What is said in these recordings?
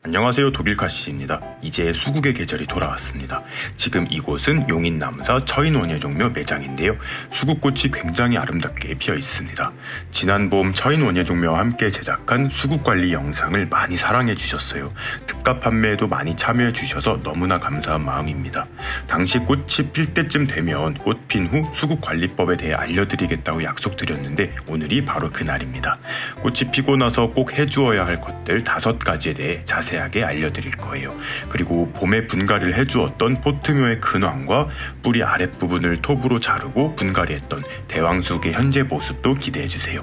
안녕하세요, 독일카씨입니다. 이제 수국의 계절이 돌아왔습니다. 지금 이곳은 용인남사 처인원예종묘 매장인데요. 수국꽃이 굉장히 아름답게 피어 있습니다. 지난 봄 처인원예종묘와 함께 제작한 수국관리 영상을 많이 사랑해 주셨어요. 특가 판매에도 많이 참여해 주셔서 너무나 감사한 마음입니다. 당시 꽃이 필 때쯤 되면 꽃 핀 후 수국관리법에 대해 알려드리겠다고 약속드렸는데 오늘이 바로 그날입니다. 꽃이 피고 나서 꼭 해주어야 할 것들 5가지에 대해 자세하게 알려드릴 거예요. 그리고 봄에 분갈이를 해주었던 포트묘의 근황과 뿌리 아랫부분을 톱으로 자르고 분갈이했던 대왕수국의 현재 모습도 기대해주세요.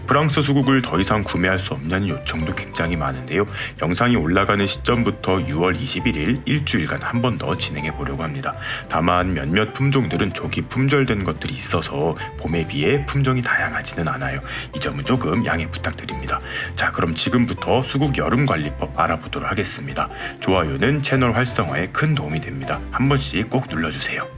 프랑스 수국을 더 이상 구매할 수 없냐는 요청도 굉장히 많은데요. 영상이 올라가는 시점부터 6월 21일 일주일간 한 번 더 진행해 보려고 합니다. 다만 몇몇 품종들은 조기 품절된 것들이 있어서 봄에 비해 품종이 다양하지는 않아요. 이 점은 조금 양해 부탁드립니다. 자, 그럼 지금부터 수국 여름관리법 알아보도록 하겠습니다. 좋아요는 채널 활성화에 큰 도움이 됩니다. 한 번씩 꼭 눌러주세요.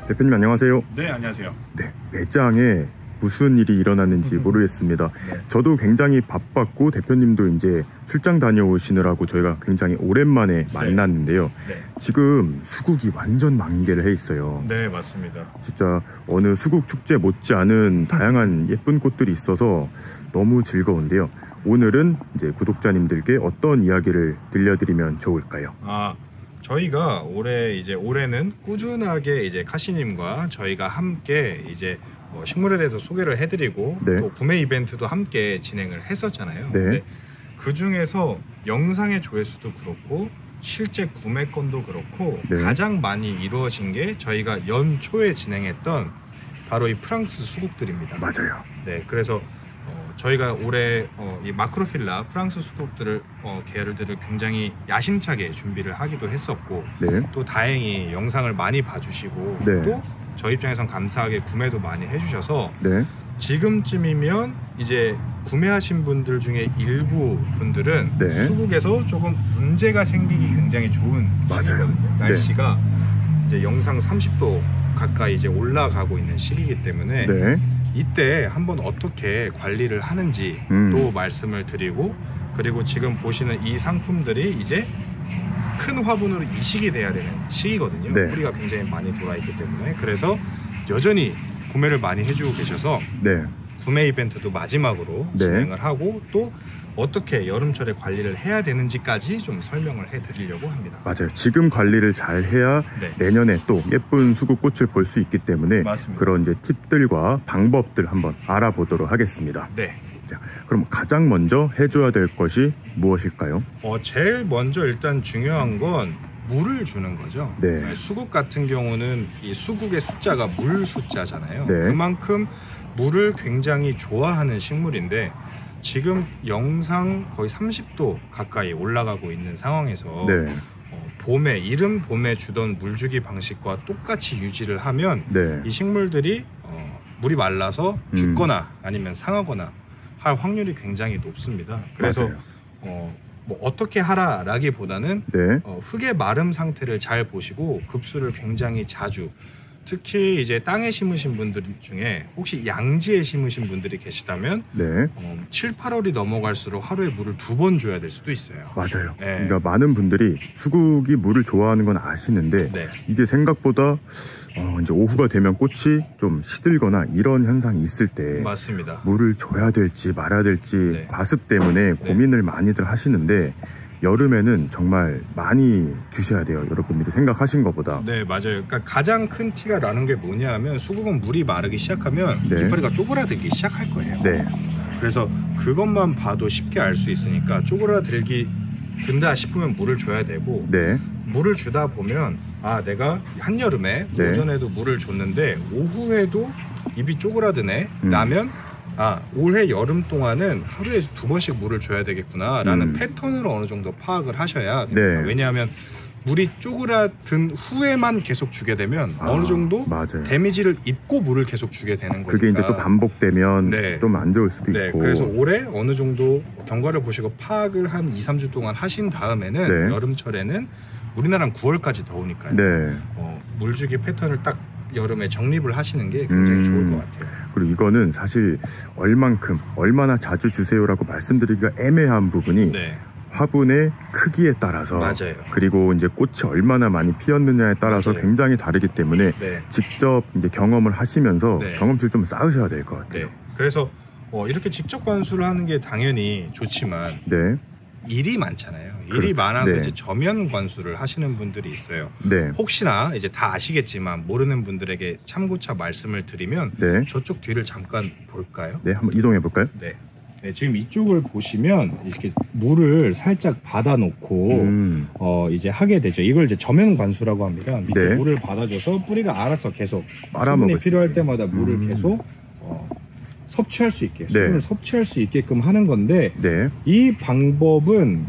대표님 안녕하세요. 네, 안녕하세요. 네, 매장에 무슨 일이 일어났는지 모르겠습니다. 네. 저도 굉장히 바빴고 대표님도 이제 출장 다녀오시느라고 저희가 굉장히 오랜만에 만났는데요. 네. 지금 수국이 완전 만개를 해 있어요. 네, 맞습니다. 진짜 어느 수국 축제 못지않은 다양한 예쁜 꽃들이 있어서 너무 즐거운데요. 오늘은 이제 구독자님들께 어떤 이야기를 들려드리면 좋을까요? 저희가 올해는 꾸준하게 이제 카시님과 저희가 함께 이제 식물에 대해서 소개를 해드리고 네. 또 구매 이벤트도 함께 진행을 했었잖아요. 네. 근데 그 중에서 영상의 조회수도 그렇고 실제 구매건도 그렇고 네. 가장 많이 이루어진 게 저희가 연초에 진행했던 바로 이 프랑스 수국들입니다. 맞아요. 네, 그래서 저희가 올해 이 마크로필라 프랑스 수국들을 계열들을 굉장히 야심차게 준비를 하기도 했었고 네. 또 다행히 영상을 많이 봐주시고 네. 또 저희 입장에선 감사하게 구매도 많이 해주셔서 네. 지금쯤이면 이제 구매하신 분들 중에 일부 분들은 네. 수국에서 조금 문제가 생기기 굉장히 좋은 맞아요. 시기거든요. 네. 날씨가 이제 영상 30도 가까이 이제 올라가고 있는 시기이기 때문에 네. 이때 한번 어떻게 관리를 하는지 또 말씀을 드리고, 그리고 지금 보시는 이 상품들이 이제 큰 화분으로 이식이 돼야 되는 시기거든요. 네. 뿌리가 굉장히 많이 돌아 있기 때문에. 그래서 여전히 구매를 많이 해주고 계셔서 네. 구매 이벤트도 마지막으로 네. 진행을 하고 또 어떻게 여름철에 관리를 해야 되는지까지 좀 설명을 해드리려고 합니다. 맞아요. 지금 관리를 잘 해야 네. 내년에 또 예쁜 수국꽃을 볼 수 있기 때문에 맞습니다. 그런 이제 팁들과 방법들 한번 알아보도록 하겠습니다. 네. 자, 그럼 가장 먼저 해줘야 될 것이 무엇일까요? 제일 먼저 일단 중요한 건 물을 주는 거죠. 네. 수국 같은 경우는 이 수국의 숫자가 물 숫자잖아요. 네. 그만큼 물을 굉장히 좋아하는 식물인데 지금 영상 거의 30도 가까이 올라가고 있는 상황에서 네. 이른 봄에 주던 물주기 방식과 똑같이 유지를 하면 네. 이 식물들이 물이 말라서 죽거나 아니면 상하거나 할 확률이 굉장히 높습니다. 그래서 맞아요. 어떻게 하라라기보다는 네. 흙의 마름 상태를 잘 보시고 급수를 굉장히 자주, 특히 이제 땅에 심으신 분들 중에 혹시 양지에 심으신 분들이 계시다면 네. 7, 8월이 넘어갈수록 하루에 물을 2번 줘야 될 수도 있어요. 맞아요. 네. 그러니까 많은 분들이 수국이 물을 좋아하는 건 아시는데 네. 이게 생각보다 이제 오후가 되면 꽃이 좀 시들거나 이런 현상이 있을 때 맞습니다. 물을 줘야 될지 말아야 될지 네. 과습 때문에 고민을 많이들 하시는데 여름에는 정말 많이 주셔야 돼요. 여러분들이 생각하신 것보다. 네, 맞아요. 그러니까 가장 큰 티가 나는 게 뭐냐면 수국은 물이 마르기 시작하면 네. 이파리가 쪼그라들기 시작할 거예요. 네. 그래서 그것만 봐도 쉽게 알 수 있으니까 든다 싶으면 물을 줘야 되고, 네. 물을 주다 보면 내가 한여름에 네. 오전에도 물을 줬는데 오후에도 잎이 쪼그라드네 라면 올해 여름 동안은 하루에 2번씩 물을 줘야 되겠구나 라는 패턴을 어느 정도 파악을 하셔야 됩니다. 네. 왜냐하면 물이 쪼그라든 후에만 계속 주게 되면 어느 정도 맞아요. 데미지를 입고 물을 계속 주게 되는 거니까 그게 이제 또 반복되면 네. 좀 안 좋을 수도 네, 있고. 그래서 올해 어느 정도 경과를 보시고 파악을 한 2, 3주 동안 하신 다음에는 네. 여름철에는 우리나라는 9월까지 더우니까요. 네. 물주기 패턴을 딱 여름에 정립을 하시는 게 굉장히 좋을 것 같아요. 그리고 이거는 사실 얼마나 자주 주세요라고 말씀드리기가 애매한 부분이 네. 화분의 크기에 따라서 맞아요. 그리고 이제 꽃이 얼마나 많이 피었느냐에 따라서 맞아요. 굉장히 다르기 때문에 네. 직접 이제 경험을 하시면서 네. 경험치를 좀 쌓으셔야 될 것 같아요. 네. 그래서 이렇게 직접 관수를 하는 게 당연히 좋지만 네. 일이 많잖아요. 일이 그렇죠. 많아서 네. 이제 저면 관수를 하시는 분들이 있어요. 네. 혹시나 이제 다 아시겠지만 모르는 분들에게 참고차 말씀을 드리면 네. 저쪽 뒤를 잠깐 볼까요? 네. 한번 이동해 볼까요? 네. 네, 지금 이쪽을 보시면 이렇게 물을 살짝 받아놓고 이제 하게 되죠. 이걸 이제 저면 관수라고 합니다. 밑에 네. 물을 받아줘서 뿌리가 알아서 계속 빨아먹을 수분이 수 필요할 있게. 때마다 물을 계속 섭취할 수 있게, 네. 수분을 섭취할 수 있게끔 하는 건데 네. 이 방법은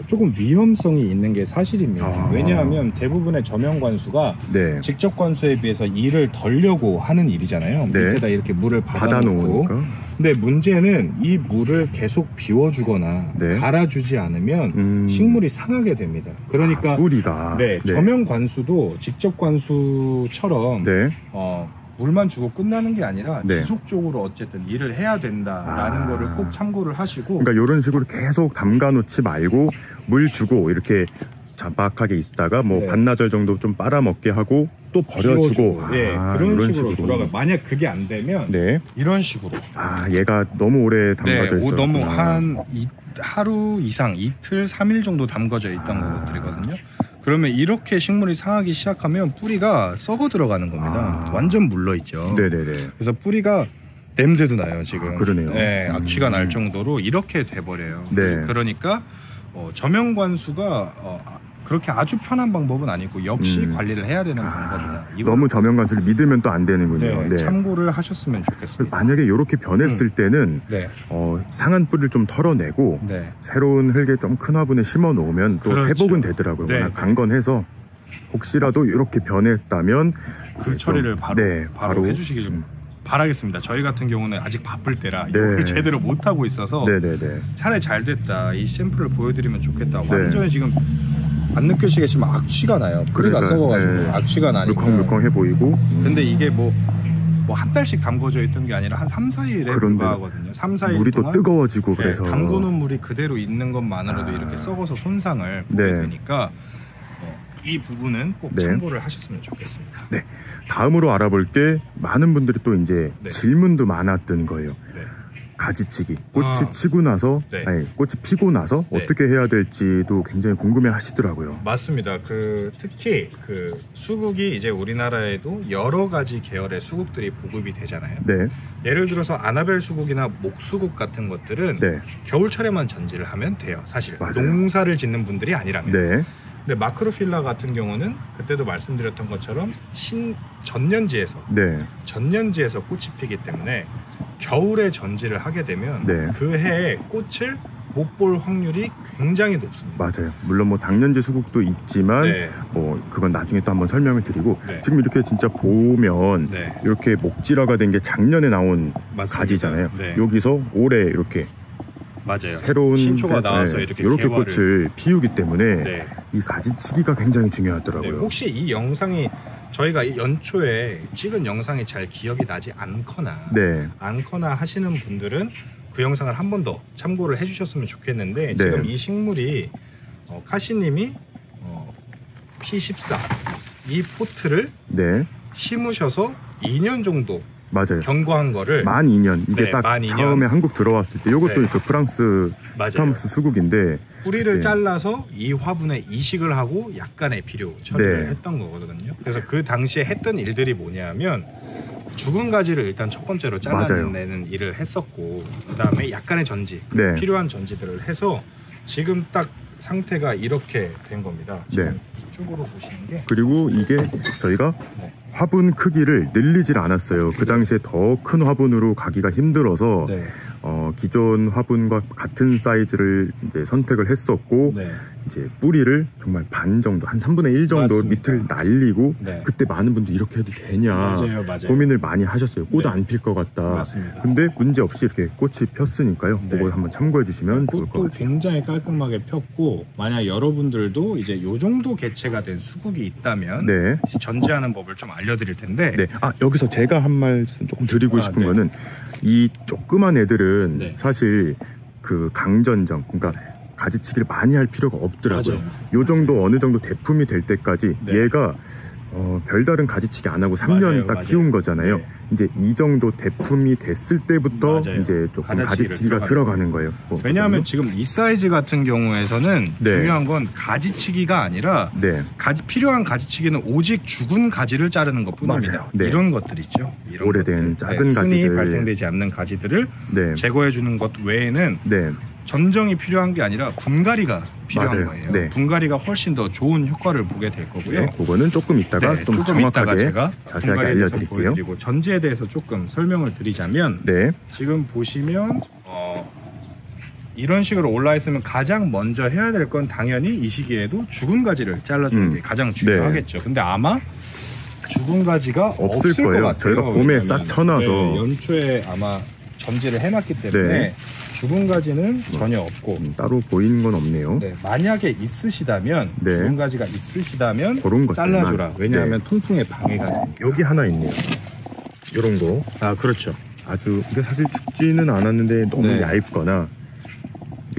조금 위험성이 있는 게 사실입니다. 아. 왜냐하면 대부분의 저면 관수가 네. 직접 관수에 비해서 일을 덜려고 하는 일이잖아요. 네. 밑에다 이렇게 물을 받아놓고. 받아놓으니까. 근데 문제는 이 물을 계속 비워주거나 네. 갈아주지 않으면 식물이 상하게 됩니다. 그러니까 뿌리가. 네, 저면 관수도 직접 관수처럼 네. 물만 주고 끝나는 게 아니라 네. 지속적으로 어쨌든 일을 해야 된다라는 거를 꼭 참고를 하시고. 그러니까 이런 식으로 계속 담가 놓지 말고 물 주고 이렇게 잠박하게 있다가 뭐 네. 반나절 정도 좀 빨아먹게 하고 또 버려주고. 네, 그런 식으로 돌아가. 만약 그게 안 되면 네. 이런 식으로. 얘가 너무 오래 담가져 있어요. 너무 하루 이상, 이틀, 3일 정도 담가져 있던 것들이거든요. 그러면 이렇게 식물이 상하기 시작하면 뿌리가 썩어 들어가는 겁니다. 완전 물러있죠. 네네네. 그래서 뿌리가 냄새도 나요, 지금. 그러네요. 네, 악취가 날 정도로 이렇게 돼버려요. 네. 그러니까 저면 관수가 그렇게 아주 편한 방법은 아니고 역시 관리를 해야 되는 방법이다. 너무 저면 관수를 믿으면 또 안 되는군요. 네, 참고를 하셨으면 좋겠습니다. 만약에 이렇게 변했을 때는 네. 상한 뿌리를 좀 털어내고 네. 새로운 흙에 좀 큰 화분에 심어 놓으면 또 그렇죠. 회복은 되더라고요. 네. 워낙 강건해서 혹시라도 이렇게 변했다면 그 처리를 바로 해주시길 좀 바라겠습니다. 저희 같은 경우는 아직 바쁠 때라 이걸 제대로 못 하고 있어서 차라리 잘 됐다, 이 샘플을 보여드리면 좋겠다. 완전히 지금 안 느끼시겠지만 악취가 나요. 뿌리가 썩어가지고 악취가 나니까 물컹물컹해 보이고. 근데 이게 뭐 한 달씩 담궈져 있던 게 아니라 한 3, 4일에 불과하거든요. 3, 4일 물이 동안 또 뜨거워지고 그래서 담궈놓은 물이 그대로 있는 것만으로도 이렇게 썩어서 손상을 보게 되니까 이 부분은 꼭 참고를 하셨으면 좋겠습니다. 네. 다음으로 알아볼 게 많은 분들이 또 이제 질문도 많았던 거예요. 가지치기, 꽃이 치고 나서, 꽃이 피고 나서 어떻게 해야 될지도 굉장히 궁금해 하시더라고요. 맞습니다. 특히 수국이 이제 우리나라에도 여러 가지 계열의 수국들이 보급이 되잖아요. 네. 예를 들어서 아나벨 수국이나 목수국 같은 것들은 겨울철에만 전지를 하면 돼요. 사실 농사를 짓는 분들이 아니라면. 근데 마크로필라 같은 경우는 그때도 말씀드렸던 것처럼 전년지에서 꽃이 피기 때문에 겨울에 전지를 하게 되면 그 해에 꽃을 못 볼 확률이 굉장히 높습니다. 맞아요. 물론 뭐 당년지 수국도 있지만 그건 나중에 또 한번 설명을 드리고 지금 이렇게 진짜 보면 이렇게 목질화가 된 게 작년에 나온 가지잖아요. 여기서 올해 이렇게 새로운 신초가 나와서 이렇게 꽃을 피우기 때문에 이 가지치기가 굉장히 중요하더라고요. 혹시 이 영상이 저희가 연초에 찍은 영상이 잘 기억이 나지 않거나 하시는 분들은 그 영상을 한 번 더 참고를 해주셨으면 좋겠는데 지금 이 식물이 카시님이 P14 이 포트를 심으셔서 2년 정도 경과한 거를 만 2년 이게 딱 처음에 한국 들어왔을 때 이것도 그 프랑스 스타무스 수국인데 뿌리를 잘라서 이 화분에 이식을 하고 약간의 비료 처리를 했던 거거든요. 그래서 그 당시에 했던 일들이 뭐냐면 죽은 가지를 일단 첫 번째로 잘라내는 일을 했었고 그 다음에 약간의 전지 필요한 전지들을 해서 지금 딱 상태가 이렇게 된 겁니다. 지금 이쪽으로 보시는 게 그리고 이게 저희가 화분 크기를 늘리질 않았어요. 그 당시에 더 큰 화분으로 가기가 힘들어서 기존 화분과 같은 사이즈를 이제 선택을 했었고 이제 뿌리를 정말 반 정도 한 3분의 1 정도 밑을 날리고 그때 많은 분들이 이렇게 해도 되냐 고민을 많이 하셨어요. 꽃 안 필 것 같다. 근데 문제 없이 이렇게 꽃이 폈으니까요. 그걸 한번 참고해 주시면 좋을 것 같아요. 굉장히 깔끔하게 폈고 만약 여러분들도 이제 요 정도 개체가 된 수국이 있다면 전지하는 법을 좀 알려드릴 텐데 여기서 제가 한 말씀 조금 드리고 싶은 거는 이 조그만 애들은 사실 그 강전정 그러니까 가지치기를 많이 할 필요가 없더라고요. 맞아요. 요 정도 어느 정도 대품이 될 때까지 네. 얘가 별다른 가지치기 안 하고 3년 딱 키운 거잖아요. 네. 이제 이 정도 대품이 됐을 때부터 이제 조금 가지치기가 들어가는 거예요. 왜냐하면 지금 이 사이즈 같은 경우에서는 네. 중요한 건 가지치기가 아니라 네. 필요한 가지치기는 오직 죽은 가지를 자르는 것뿐입니다. 네. 이런 것들 있죠. 이런 오래된 것들. 작은 순이 가지들 발생되지 않는 가지들을 네. 제거해 주는 것 외에는 네. 전정이 필요한 게 아니라 분갈이가 필요한 맞아요. 거예요. 네. 분갈이가 훨씬 더 좋은 효과를 보게 될 거고요. 네, 그거는 조금 이따가 네, 좀 조금 이따가 정확하게 제가 자세하게 알려드릴게요. 보여드리고 전지에 대해서 조금 설명을 드리자면 네. 지금 보시면 이런 식으로 올라 있으면 가장 먼저 해야 될 건 당연히 이 시기에도 죽은 가지를 잘라주는 게 가장 중요하겠죠. 근데 아마 죽은 가지가 없을 거예요. 것 같아요. 저희가 봄에 싹 쳐놔서 연초에 아마 전지를 해놨기 때문에 네. 죽은 가지는 전혀 없고 따로 보이는 건 없네요. 네, 만약에 있으시다면 네. 죽은 가지가 있으시다면 그런 것들만. 잘라줘라. 왜냐하면 네. 통풍에 방해가 돼요. 여기 하나 있네요. 이런 거 아 그렇죠. 아주 이게 사실 죽지는 않았는데 너무 네. 얇거나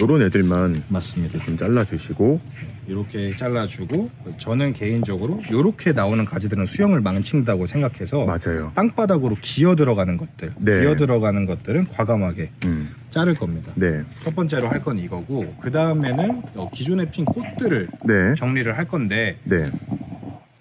요런 애들만 맞습니다. 좀 잘라주시고 이렇게 잘라주고 저는 개인적으로 이렇게 나오는 가지들은 수영을 망친다고 생각해서 맞아요. 땅바닥으로 기어 들어가는 것들 네. 기어 들어가는 것들은 과감하게 자를 겁니다. 네. 첫 번째로 할 건 이거고 그 다음에는 기존에 핀 꽃들을 네. 정리를 할 건데 네.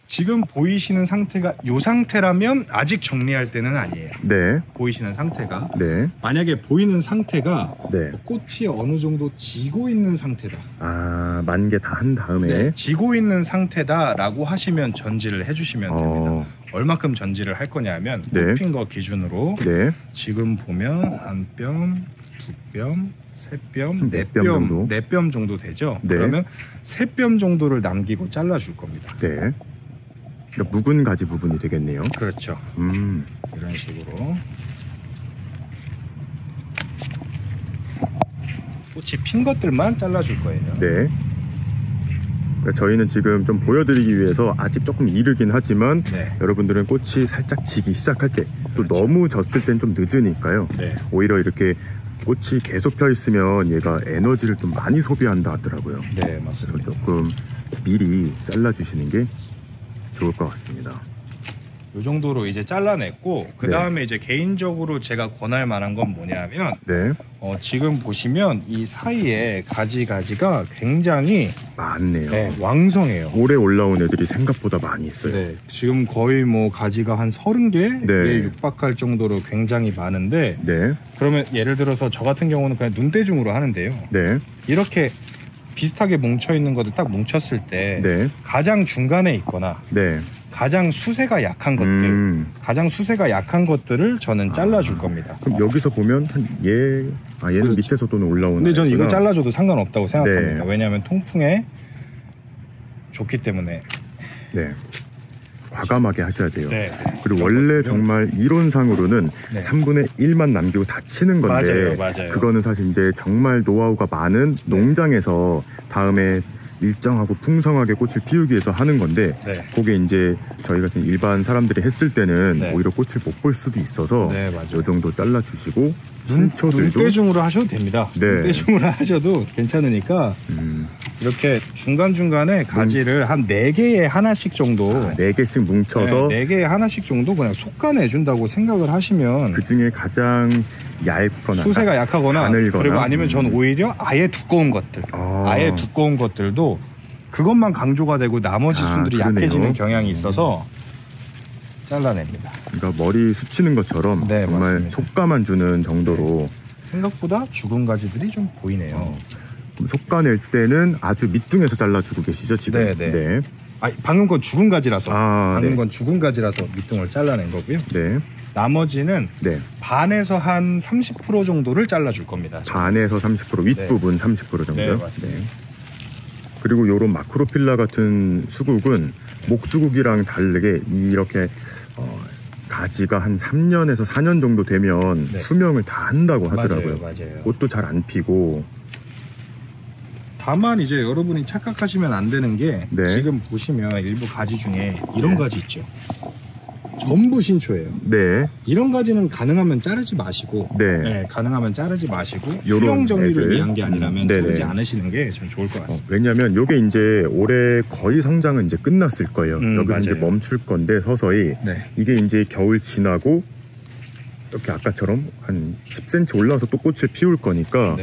지금 보이시는 상태가 이 상태라면 아직 정리할 때는 아니에요. 네. 보이시는 상태가 네. 만약에 보이는 상태가 네. 꽃이 어느 정도 지고 있는 상태다. 아, 만개 다 한 다음에 네, 지고 있는 상태다라고 하시면 전지를 해주시면 됩니다. 얼마큼 전지를 할 거냐면 네. 핀 거 기준으로 네. 지금 보면 한 뼘, 두 뼘, 세 뼘, 네 뼘 정도. 네 뼘 정도 되죠. 네. 그러면 세 뼘 정도를 남기고 잘라줄 겁니다. 네. 그러니까 묵은 가지 부분이 되겠네요. 그렇죠. 이런 식으로 꽃이 핀 것들만 잘라줄 거예요. 네. 그러니까 저희는 지금 좀 보여드리기 위해서 아직 조금 이르긴 하지만 네. 여러분들은 꽃이 살짝 지기 시작할 때 또 그렇죠. 너무 졌을 땐 좀 늦으니까요. 네. 오히려 이렇게 꽃이 계속 펴 있으면 얘가 에너지를 좀 많이 소비한다 하더라고요. 네, 그래서 맞습니다. 조금 미리 잘라주시는 게 좋을 것 같습니다. 이 정도로 이제 잘라냈고 그 다음에 이제 개인적으로 제가 권할 만한 건 뭐냐면 네. 지금 보시면 이 사이에 가지가 굉장히 많네요. 네, 왕성해요. 올해 올라온 애들이 생각보다 많이 있어요. 네, 지금 거의 뭐 가지가 한 30개에 네. 육박할 정도로 굉장히 많은데 네. 그러면 예를 들어서 저 같은 경우는 그냥 눈대중으로 하는데요. 네. 이렇게 비슷하게 뭉쳐있는 것들 딱 뭉쳤을 때 네. 가장 중간에 있거나 네. 가장 수세가 약한 것들 가장 수세가 약한 것들을 저는 잘라줄 겁니다. 그럼 여기서 보면 얘는 그렇죠. 밑에서도는 올라오는. 근데 저는 이거 잘라줘도 상관없다고 생각합니다. 네. 왜냐하면 통풍에 좋기 때문에. 네. 과감하게 하셔야 돼요. 네. 그리고 원래 정말 이론상으로는 네. 3분의 1만 남기고 다 치는 건데 맞아요. 그거는 사실 이제 정말 노하우가 많은 농장에서 다음에 일정하고 풍성하게 꽃을 피우기 위해서 하는 건데 네. 그게 이제 저희 같은 일반 사람들이 했을 때는 네. 오히려 꽃을 못 볼 수도 있어서 네, 맞아요. 이 정도 잘라주시고 신초들도 눈대중으로 하셔도 됩니다. 네. 눈대중으로 하셔도 괜찮으니까 이렇게 중간중간에 가지를 한 4개에 하나씩 정도 4개씩 뭉쳐서 4개에 하나씩 정도 그냥 속간해준다고 생각을 하시면 그 중에 가장 얇거나 수세가 약하거나 가늘거나 그리고 아니면 전 오히려 아예 두꺼운 것들 아예 두꺼운 것들도 그것만 강조가 되고 나머지 순들이 그러네요. 약해지는 경향이 있어서 잘라냅니다. 그러니까 머리 스치는 것처럼 네, 정말 맞습니다. 속감만 주는 정도로 생각보다 죽은 가지들이 좀 보이네요. 속가낼 때는 아주 밑둥에서 잘라주고 계시죠 지금? 네. 방금 건 죽은 가지라서 방금 네. 건 죽은 가지라서 밑둥을 잘라낸 거고요. 네. 나머지는 네. 반에서 한 30% 정도를 잘라줄 겁니다. 반에서 30% 윗부분 30% 정도요? 네, 맞습니다. 그리고 요런 마크로필라 같은 수국은 목수국이랑 다르게 이렇게 가지가 한 3년에서 4년 정도 되면 수명을 다 한다고 하더라고요. 맞아요. 꽃도 잘 안 피고. 다만 이제 여러분이 착각하시면 안 되는 게 지금 보시면 일부 가지 중에 이런 가지 있죠. 전부 신초예요. 네. 이런 가지는 가능하면 자르지 마시고, 네. 가능하면 자르지 마시고 수령 정리를 위한 게 아니라면 자르지 않으시는 게 전 좋을 것 같습니다. 왜냐하면 이게 이제 올해 거의 성장은 이제 끝났을 거예요. 여기 이제 멈출 건데 서서히 이게 이제 겨울 지나고 이렇게 아까처럼 한 10cm 올라와서 또 꽃을 피울 거니까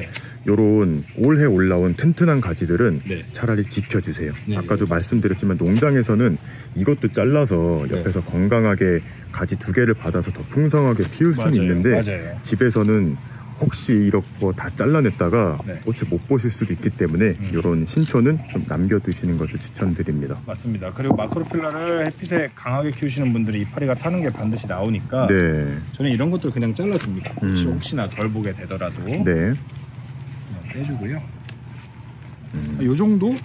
요런 올해 올라온 튼튼한 가지들은 차라리 지켜주세요. 아까도 말씀드렸지만 농장에서는 이것도 잘라서 옆에서 건강하게 가지 2개를 받아서 더 풍성하게 피울 수는 있는데 집에서는 혹시 이런 거 다 잘라냈다가 꽃을 못 보실 수도 있기 때문에 이런 신초는 좀 남겨두시는 것을 추천드립니다. 맞습니다. 그리고 마크로필라를 햇빛에 강하게 키우시는 분들이 이파리가 타는 게 반드시 나오니까 저는 이런 것들 그냥 잘라줍니다. 혹시나 덜 보게 되더라도 빼주고요. 이 정도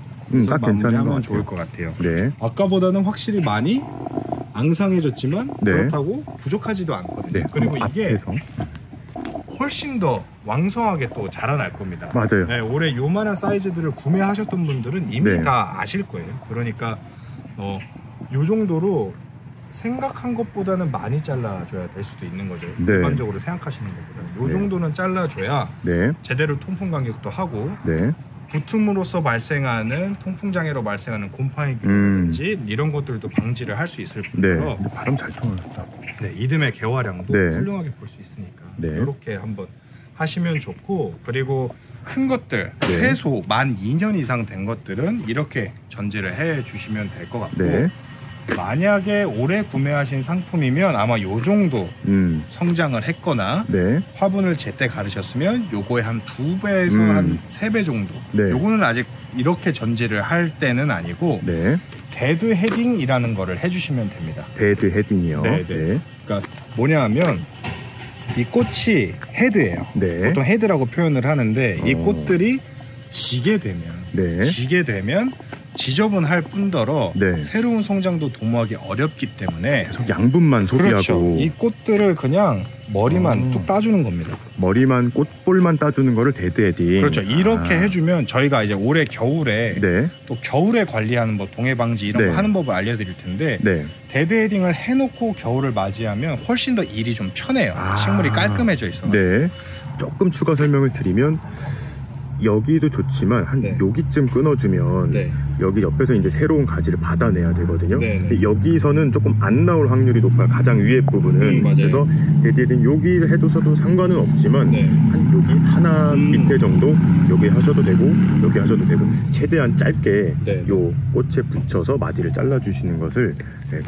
딱 괜찮은 것 같아요. 좋을 것 같아요. 아까보다는 확실히 많이 앙상해졌지만 그렇다고 부족하지도 않거든요. 그리고 이게 훨씬 더 왕성하게 또 자라날 겁니다. 맞아요. 올해 요만한 사이즈들을 구매하셨던 분들은 이미 다 아실 거예요. 그러니까 요 정도로 생각한 것보다는 많이 잘라줘야 될 수도 있는 거죠. 일반적으로 생각하시는 것보다는 요 정도는 잘라줘야 제대로 통풍 간격도 하고 붙음으로써 발생하는 통풍장애로 발생하는 곰팡이균이라든지 이런 것들도 방지를 할 수 있을 뿐더러 발음 잘 통하셨다. 이듬해 개화량도 훌륭하게 볼 수 있으니까 이렇게 한번 하시면 좋고, 그리고 큰 것들 최소 만 2년 이상 된 것들은 이렇게 전지를 해 주시면 될 것 같고 만약에 올해 구매하신 상품이면 아마 요 정도 성장을 했거나 화분을 제때 가르셨으면 요거의 한 2배에서 한 3배 정도 요거는 아직 이렇게 전지를 할 때는 아니고 데드 헤딩이라는 거를 해주시면 됩니다. 데드 헤딩이요? 그러니까 뭐냐 하면 이 꽃이 헤드예요. 보통 헤드라고 표현을 하는데 이 꽃들이 지게 되면 지저분할 뿐더러 새로운 성장도 도모하기 어렵기 때문에 계속 양분만 소비하고 이 꽃들을 그냥 머리만 뚝 따주는 겁니다. 머리만 꽃볼만 따주는 거를 데드 헤딩. 그렇죠. 이렇게 해주면 저희가 이제 올해 겨울에 또 겨울에 관리하는 뭐 동해 방지 이런 거 하는 법을 알려드릴 텐데 데드 헤딩을 해놓고 겨울을 맞이하면 훨씬 더 일이 좀 편해요. 식물이 깔끔해져 있어서. 조금 추가 설명을 드리면 여기도 좋지만 한 여기쯤 끊어주면 여기 옆에서 이제 새로운 가지를 받아내야 되거든요. 근데 여기서는 조금 안 나올 확률이 높아요. 가장 위에 부분은. 그래서 데드헤딩 여기 해줘서도 상관은 없지만 한 여기 하나 밑에 정도 여기 하셔도 되고 여기 하셔도 되고 최대한 짧게 요 꽃에 붙여서 마디를 잘라주시는 것을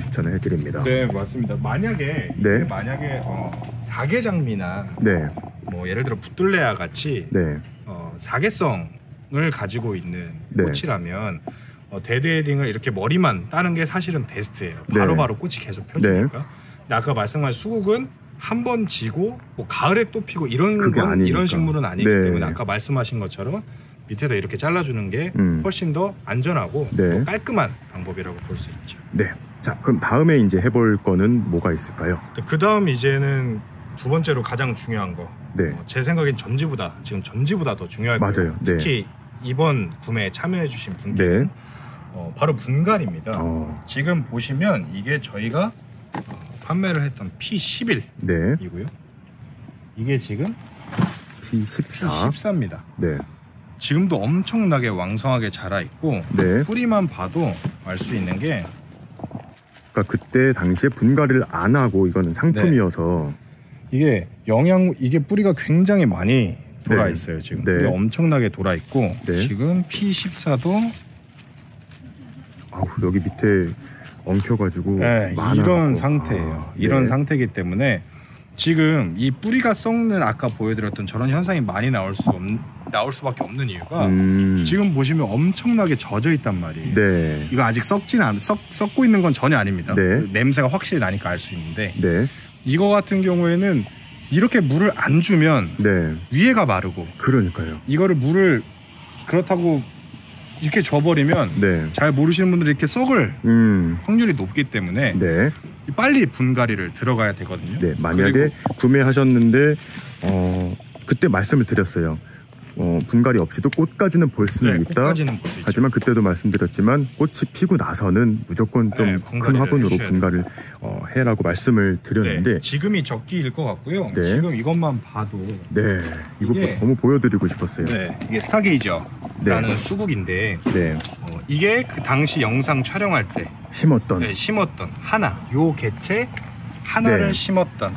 추천을 해드립니다. 맞습니다. 만약에 사계장미나 뭐 예를 들어 붓들레아 같이 사계성을 가지고 있는 꽃이라면 데드 헤딩을 이렇게 머리만 따는 게 사실은 베스트예요. 바로바로 꽃이 계속 펴지니까. 근데 아까 말씀하신 수국은 한 번 지고 뭐 가을에 또 피고 이런 식물은 아니기 때문에 아까 말씀하신 것처럼 밑에다 이렇게 잘라주는 게 훨씬 더 안전하고 더 깔끔한 방법이라고 볼 수 있죠. 자, 그럼 다음에 이제 해볼 거는 뭐가 있을까요? 그 다음 이제는 두 번째로 가장 중요한 거. 제 생각엔 지금 전지보다 더 중요할 거예요. 특히 이번 구매에 참여해주신 분들은 바로 분갈입니다. 지금 보시면 이게 저희가 판매를 했던 P11이고요. 이게 지금 P14입니다. 지금도 엄청나게 왕성하게 자라 있고 뿌리만 봐도 알 수 있는 게 그러니까 그때 당시에 분갈이를 안 하고 이거는 상품이어서 이게 이게 뿌리가 굉장히 많이 돌아 있어요. 지금 뿌리가 엄청나게 돌아 있고 지금 P14도 여기 밑에 엉켜가지고 이런 상태예요. 이런 상태이기 때문에 지금 이 뿌리가 썩는 아까 보여드렸던 저런 현상이 많이 나올 수밖에 없는 이유가 지금 보시면 엄청나게 젖어 있단 말이에요. 이거 아직 썩고 있는 건 전혀 아닙니다. 냄새가 확실히 나니까 알 수 있는데 이거 같은 경우에는 이렇게 물을 안 주면 위에가 마르고 이거를 물을 그렇다고 이렇게 줘버리면 잘 모르시는 분들이 이렇게 썩을 확률이 높기 때문에 빨리 분갈이를 들어가야 되거든요. 만약에 구매하셨는데 그때 말씀을 드렸어요. 분갈이 없이도 꽃까지는 볼 수는 있다. 꽃까지는 볼 수 있죠. 하지만 그때도 말씀드렸지만 꽃이 피고 나서는 무조건 좀 큰 화분으로 분갈이를 해라고 말씀을 드렸는데 지금이 적기일 것 같고요. 네. 지금 이것만 봐도 이거 너무 보여드리고 싶었어요. 이게 스타게이저라는 수국인데 이게 그 당시 영상 촬영할 때 심었던 요 개체 하나를 심었던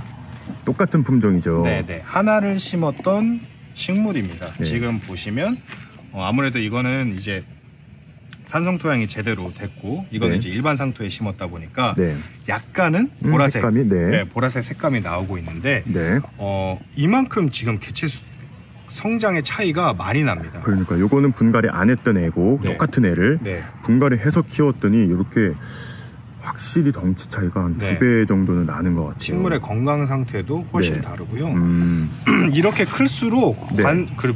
똑같은 품종이죠. 하나를 심었던 식물입니다. 지금 보시면 아무래도 이거는 이제 산성토양이 제대로 됐고 이거는 이제 일반 상토에 심었다 보니까 약간은 보라색 보라색 색감이 나오고 있는데 이만큼 지금 개체 성장의 차이가 많이 납니다. 그러니까 요거는 분갈이 안 했던 애고 똑같은 애를 분갈이 해서 키웠더니 이렇게 확실히 덩치 차이가 한 2배 정도는 나는 것 같아요. 식물의 건강 상태도 훨씬 다르고요. 이렇게 클수록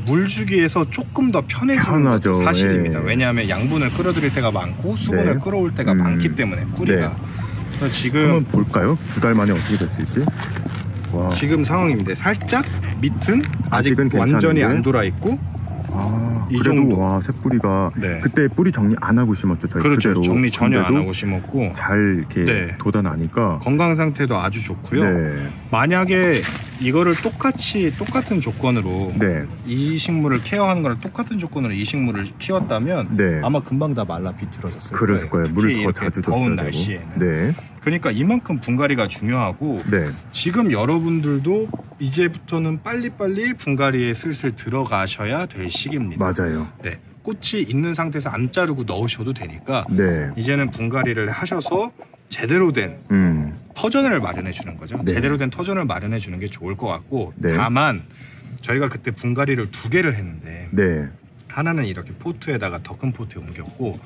물주기에서 조금 더 편해지는 것도 사실입니다. 왜냐하면 양분을 끌어들일 때가 많고 수분을 끌어올 때가 많기 때문에 뿌리가. 그래서 지금 한번 볼까요? 2달 만에 어떻게 됐을지. 와. 지금 상황입니다. 살짝 밑은 아직은 완전히 안 돌아 있고 이 그래도 정도. 새뿌리가 그때 뿌리 정리 안 하고 심었죠. 저희 그렇죠. 그대로. 정리 전혀 안 하고 심었고 잘 이렇게 돋아나니까 건강 상태도 아주 좋고요. 만약에 이거를 똑같은 조건으로 이 식물을 케어하는 거랑 똑같은 조건으로 이 식물을 키웠다면 아마 금방 다 말라 비틀어졌을 그랬을 거예요. 물을 더 자주 줬어야 더운 되고. 날씨에는. 그러니까 이만큼 분갈이가 중요하고 지금 여러분들도 이제부터는 빨리빨리 분갈이에 슬슬 들어가셔야 될 시기입니다. 맞아요. 꽃이 있는 상태에서 안 자르고 넣으셔도 되니까 이제는 분갈이를 하셔서 제대로 된 터전을 마련해 주는 거죠. 제대로 된 터전을 마련해 주는 게 좋을 것 같고 다만 저희가 그때 분갈이를 2개를 했는데 하나는 이렇게 포트에다가 더 큰 포트에 옮겼고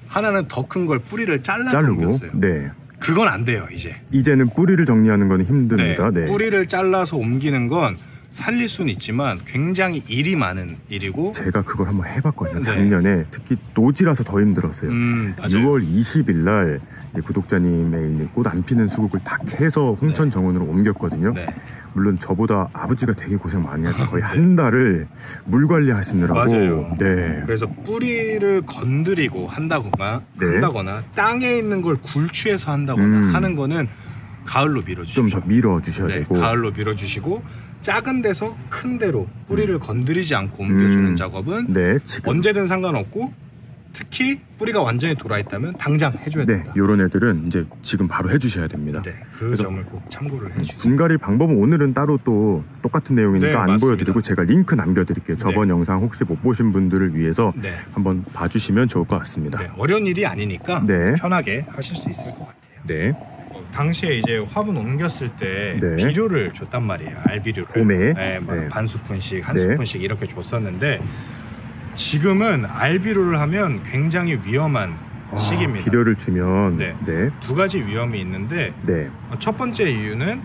하나는 더 큰 걸 뿌리를 잘라서 옮겼어요. 그건 안 돼요. 이제는 뿌리를 정리하는 건 힘듭니다. 뿌리를 잘라서 옮기는 건 살릴 수는 있지만 굉장히 일이 많은 일이고 제가 그걸 한번 해봤거든요. 작년에 특히 노지라서 더 힘들었어요. 6월 20일 날 구독자님의 있는 꽃 안 피는 수국을 다 캐서 홍천 정원으로 옮겼거든요. 물론 저보다 아버지가 되게 고생 많이 해서 거의 한 달을 물 관리하시느라고 그래서 뿌리를 건드리고 한다거나 땅에 있는 걸 굴취해서 한다거나 하는 거는 가을로 밀어주십시오. 좀 더 밀어주셔야 되고 가을로 밀어주시고 작은 데서 큰 데로 뿌리를 건드리지 않고 옮겨주는 작업은 언제든 상관없고 특히 뿌리가 완전히 돌아있다면 당장 해줘야 됩니다. 이런 애들은 이제 지금 바로 해주셔야 됩니다. 그 점을 꼭 참고를 해주세요. 분갈이 방법은 오늘은 따로 또 똑같은 내용이니까 안 보여드리고 제가 링크 남겨드릴게요. 저번 영상 혹시 못 보신 분들을 위해서 한번 봐주시면 좋을 것 같습니다. 어려운 일이 아니니까 편하게 하실 수 있을 것 같아요. 당시에 이제 화분 옮겼을 때 비료를 줬단 말이에요. 알비료를 봄에 반 스푼씩 한 스푼씩 이렇게 줬었는데 지금은 알비료를 하면 굉장히 위험한 시기입니다. 비료를 주면 2가지 위험이 있는데 첫 번째 이유는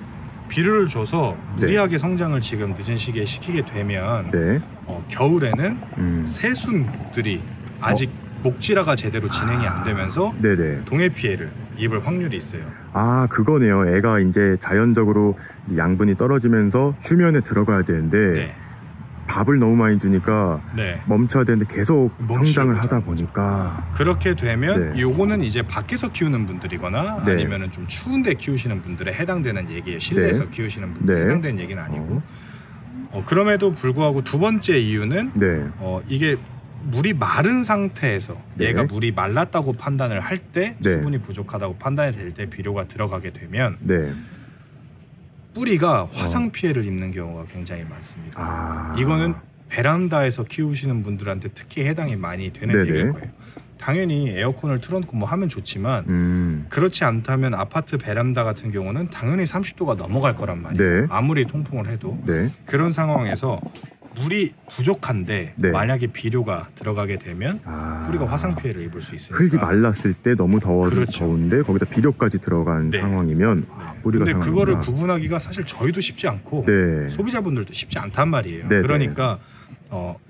비료를 줘서 무리하게 성장을 지금 늦은 시기에 시키게 되면 겨울에는 새순들이 아직 목질화가 제대로 진행이 안 되면서 동해 피해를 입을 확률이 있어요. 그거네요. 애가 이제 자연적으로 양분이 떨어지면서 휴면에 들어가야 되는데 밥을 너무 많이 주니까 멈춰야 되는데 계속 성장을 하다 보니까 그렇게 되면 요거는 이제 밖에서 키우는 분들이거나 아니면은 좀 추운데 키우시는 분들에 해당되는 얘기예요. 실내에서 키우시는 분들에 해당되는 얘기는 아니고 그럼에도 불구하고 2번째 이유는 이게 물이 마른 상태에서 얘가 물이 말랐다고 판단을 할 때 수분이 부족하다고 판단이 될 때 비료가 들어가게 되면 뿌리가 화상 피해를 입는 경우가 굉장히 많습니다. 이거는 베란다에서 키우시는 분들한테 특히 해당이 많이 되는 얘기일 거예요. 당연히 에어컨을 틀어놓고 뭐 하면 좋지만 그렇지 않다면 아파트 베란다 같은 경우는 당연히 30도가 넘어갈 거란 말이에요. 아무리 통풍을 해도 그런 상황에서 물이 부족한데 만약에 비료가 들어가게 되면 뿌리가 화상 피해를 입을 수 있으니까 흙이 말랐을 때 너무 더운데 거기다 비료까지 들어간 상황이면 뿌리가 근데 그거를 구분하기가 사실 저희도 쉽지 않고 소비자분들도 쉽지 않단 말이에요. 그러니까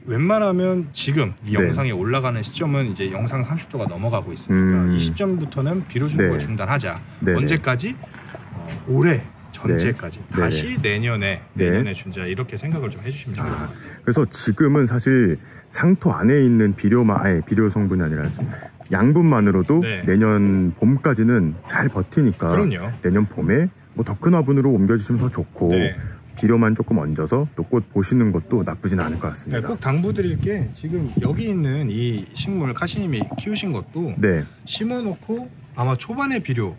웬만하면 지금 이 영상이 올라가는 시점은 이제 영상 30도가 넘어가고 있으니까 이 시점부터는 비료 주는 걸 중단하자. 언제까지? 올해 전체까지 다시 내년에 준다 이렇게 생각을 좀 해주시면 좋을 것 같아요. 그래서 지금은 사실 상토 안에 있는 비료 성분이 아니라 양분만으로도 내년 봄까지는 잘 버티니까 그럼요. 내년 봄에 뭐 더 큰 화분으로 옮겨주시면 더 좋고 비료만 조금 얹어서 또 꽃 보시는 것도 나쁘진 않을 것 같습니다. 꼭 당부드릴 게 지금 여기 있는 이 식물 카시님이 키우신 것도 심어놓고 아마 초반에 비료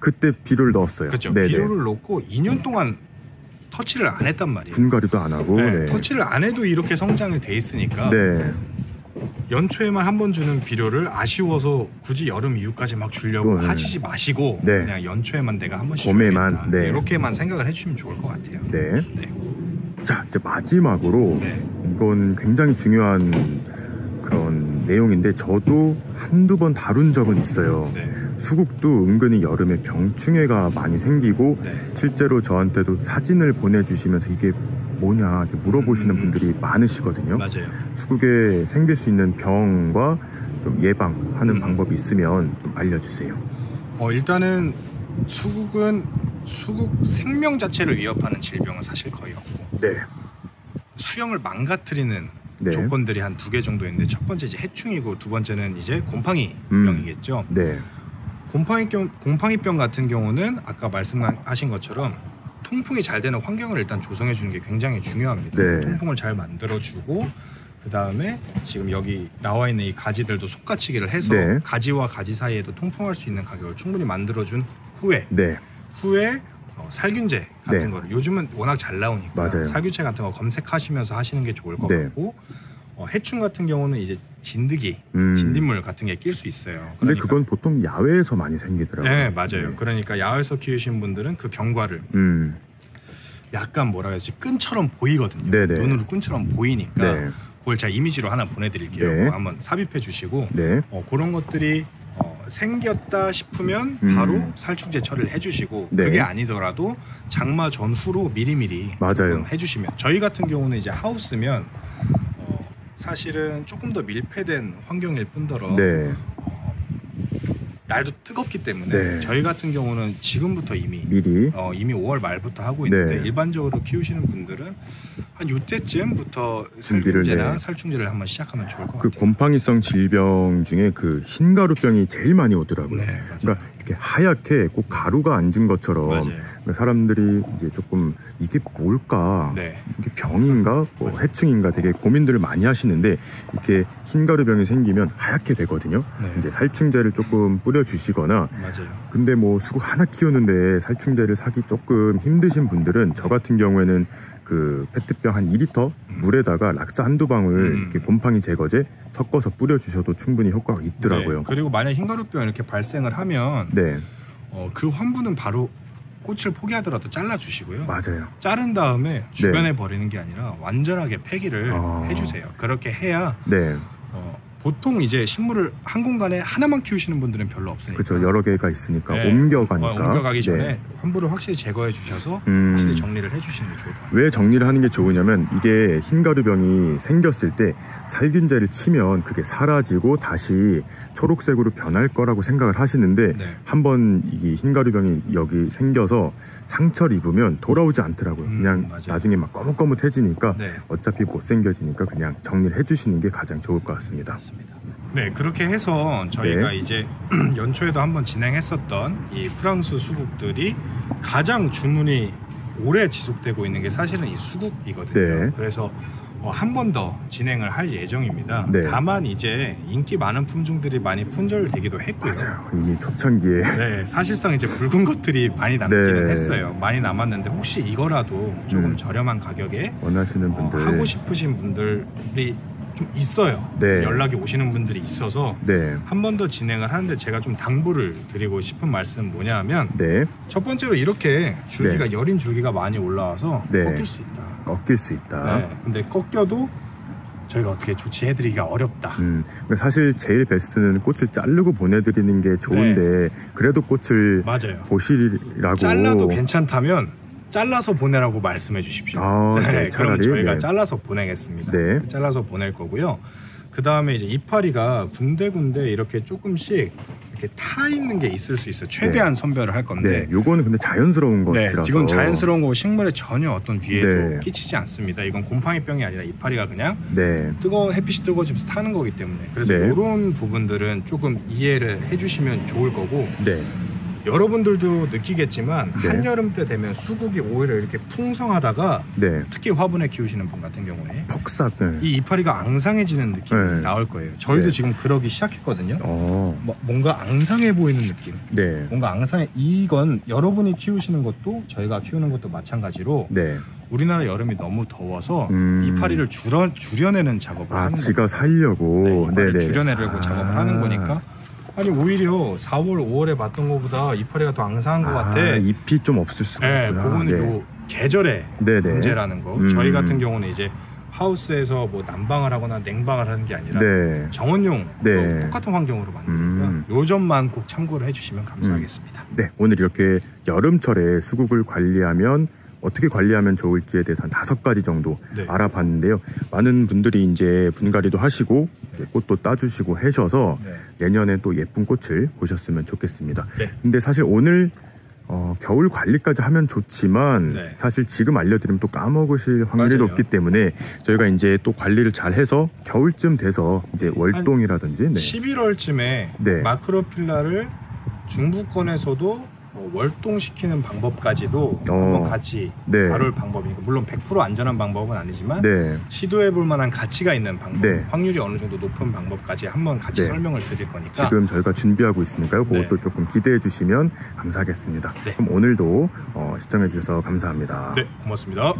그때 비료를 넣었어요. 그렇죠. 비료를 넣고 2년 동안 터치를 안 했단 말이에요. 분갈이도 안 하고 터치를 안 해도 이렇게 성장이 돼 있으니까 연초에만 한 번 주는 비료를 아쉬워서 굳이 여름 이후까지 막 주려고 하시지 마시고 그냥 연초에만 내가 한 번씩 봄에만 이렇게만 생각을 해주시면 좋을 것 같아요. 자, 이제 마지막으로 이건 굉장히 중요한 그런 내용인데 저도 한두 번 다룬 적은 있어요. 수국도 은근히 여름에 병충해가 많이 생기고 실제로 저한테도 사진을 보내주시면서 이게 뭐냐 이렇게 물어보시는 분들이 많으시거든요. 맞아요. 수국에 생길 수 있는 병과 좀 예방하는 방법이 있으면 좀 알려주세요. 일단은 수국은 수국 생명 자체를 위협하는 질병은 사실 거의 없고 수영을 망가뜨리는 조건들이 한 2개 정도 있는데 첫 번째 이제 해충이고 두 번째는 이제 곰팡이병이겠죠. 곰팡이병 같은 경우는 아까 말씀하신 것처럼 통풍이 잘 되는 환경을 일단 조성해 주는 게 굉장히 중요합니다. 통풍을 잘 만들어 주고 그 다음에 지금 여기 나와 있는 이 가지들도 속가치기를 해서 가지와 가지 사이에도 통풍할 수 있는 가격을 충분히 만들어 준 후에 살균제 같은 거를 요즘은 워낙 잘 나오니까 살균제 같은 거 검색하시면서 하시는 게 좋을 것 같고 해충 같은 경우는 이제 진드기, 진딧물 같은 게 낄 수 있어요. 근데 그건 보통 야외에서 많이 생기더라고요. 네, 맞아요. 그러니까 야외에서 키우신 분들은 그 경과를 약간 뭐라 해야지 끈처럼 보이거든요. 눈으로 끈처럼 보이니까 그걸 제가 이미지로 하나 보내드릴게요. 한번 삽입해 주시고 그런 것들이 생겼다 싶으면 바로 살충제 처리를 해주시고 그게 아니더라도 장마 전후로 미리미리 해주시면 저희 같은 경우는 이제 하우스면 사실은 조금 더 밀폐된 환경일 뿐더러 날도 뜨겁기 때문에 저희 같은 경우는 지금부터 이미 5월 말부터 하고 있는데 일반적으로 키우시는 분들은 한 이때쯤부터 살균제나 살충제를 한번 시작하면 좋을 것 같아요. 그 곰팡이성 질병 중에 그 흰가루병이 제일 많이 오더라고요. 그러니까 이렇게 하얗게 꼭 가루가 앉은 것처럼 그러니까 사람들이 이제 조금 이게 뭘까, 이게 병인가, 뭐 해충인가 되게 고민들을 많이 하시는데 이렇게 흰가루병이 생기면 하얗게 되거든요. 이제 살충제를 조금 뿌려주시거나 근데 뭐 수국 하나 키우는데 살충제를 사기 조금 힘드신 분들은 저 같은 경우에는 그 페트병 한 2리터 물에다가 락스 한두 방울 이렇게 곰팡이 제거제 섞어서 뿌려주셔도 충분히 효과가 있더라고요. 그리고 만약 흰가루병 이렇게 발생을 하면 그 환부는 바로 꽃을 포기하더라도 잘라주시고요. 자른 다음에 주변에 버리는 게 아니라 완전하게 폐기를 해주세요. 그렇게 해야 보통 이제 식물을 한 공간에 하나만 키우시는 분들은 별로 없으니까 그렇죠. 여러 개가 있으니까 옮겨가기 전에 환부를 확실히 제거해 주셔서 확실히 정리를 해주시는 게 좋을 것 같아요. 왜 정리를 하는 게 좋으냐면 이게 흰가루병이 생겼을 때 살균제를 치면 그게 사라지고 다시 초록색으로 변할 거라고 생각을 하시는데 한번 이 흰가루병이 여기 생겨서 상처를 입으면 돌아오지 않더라고요. 그냥 나중에 막 거뭇거뭇해지니까 어차피 못 생겨지니까 그냥 정리를 해주시는 게 가장 좋을 것 같습니다. 네, 그렇게 해서 저희가 이제 연초에도 한번 진행했었던 이 프랑스 수국들이 가장 주문이 오래 지속되고 있는 게 사실은 이 수국이거든요. 그래서 한 번 더 진행을 할 예정입니다. 다만 이제 인기 많은 품종들이 많이 품절되기도 했고요. 이미 초창기에 사실상 이제 붉은 것들이 많이 남기는 했어요. 많이 남았는데 혹시 이거라도 조금 저렴한 가격에 원하시는 분들 하고 싶으신 분들이 좀 있어요. 연락이 오시는 분들이 있어서 한 번 더 진행을 하는데 제가 좀 당부를 드리고 싶은 말씀은 뭐냐 하면 첫 번째로 이렇게 줄기가 여린 줄기가 많이 올라와서 꺾일 수 있다. 근데 꺾여도 저희가 어떻게 조치해드리기가 어렵다. 그러니까 사실 제일 베스트는 꽃을 자르고 보내드리는 게 좋은데 그래도 꽃을 보시라고 잘라도 괜찮다면 잘라서 보내라고 말씀해 주십시오. 차라리 그럼 저희가 잘라서 보내겠습니다. 잘라서 보낼 거고요. 그 다음에 이제 이파리가 군데군데 이렇게 조금씩 이렇게 타 있는 게 있을 수 있어요. 최대한 네. 선별을 할 건데. 네, 요거는 근데 자연스러운 것이라서. 지금 자연스러운 거고 식물에 전혀 어떤 위해도 끼치지 않습니다. 이건 곰팡이병이 아니라 이파리가 그냥 뜨거운 햇빛이 뜨거워지면서 타는 거기 때문에. 그래서 이런 부분들은 조금 이해를 해주시면 좋을 거고. 여러분들도 느끼겠지만 한여름 때 되면 수국이 오히려 이렇게 풍성하다가 특히 화분에 키우시는 분 같은 경우에 폭삭 이 이파리가 앙상해지는 느낌이 나올 거예요. 저희도 지금 그러기 시작했거든요. 뭔가 앙상해 보이는 느낌. 뭔가 앙상해. 이건 여러분이 키우시는 것도 저희가 키우는 것도 마찬가지로 우리나라 여름이 너무 더워서 이파리를 줄여내는 작업을 하는 거예요. 지가 살려고 줄여내려고 작업을 하는 거니까. 아니 오히려 4월, 5월에 봤던 것보다 이파리가 더 앙상한 것 같아. 잎이 좀 없을 수가 있구나. 그거는 요 계절의 문제라는 거. 저희 같은 경우는 이제 하우스에서 뭐 난방을 하거나 냉방을 하는 게 아니라 정원용 똑같은 환경으로 만드니까 요 점만 꼭 참고를 해주시면 감사하겠습니다. 오늘 이렇게 여름철에 수국을 관리하면 어떻게 관리하면 좋을지에 대해서 한 5가지 정도 알아봤는데요. 많은 분들이 이제 분갈이도 하시고 꽃도 따주시고 하셔서 내년에 또 예쁜 꽃을 보셨으면 좋겠습니다. 근데 사실 오늘 겨울 관리까지 하면 좋지만 사실 지금 알려드리면 또 까먹으실 확률이 높기 때문에 저희가 이제 또 관리를 잘 해서 겨울쯤 돼서 이제 월동이라든지 11월쯤에 마크로필라를 중부권에서도 월동시키는 방법까지도 한번 같이 다룰 방법이니까 물론 100% 안전한 방법은 아니지만 시도해볼 만한 가치가 있는 방법, 확률이 어느 정도 높은 방법까지 한번 같이 설명을 드릴 거니까 지금 저희가 준비하고 있으니까요. 그것도 조금 기대해 주시면 감사하겠습니다. 그럼 오늘도 시청해 주셔서 감사합니다. 고맙습니다.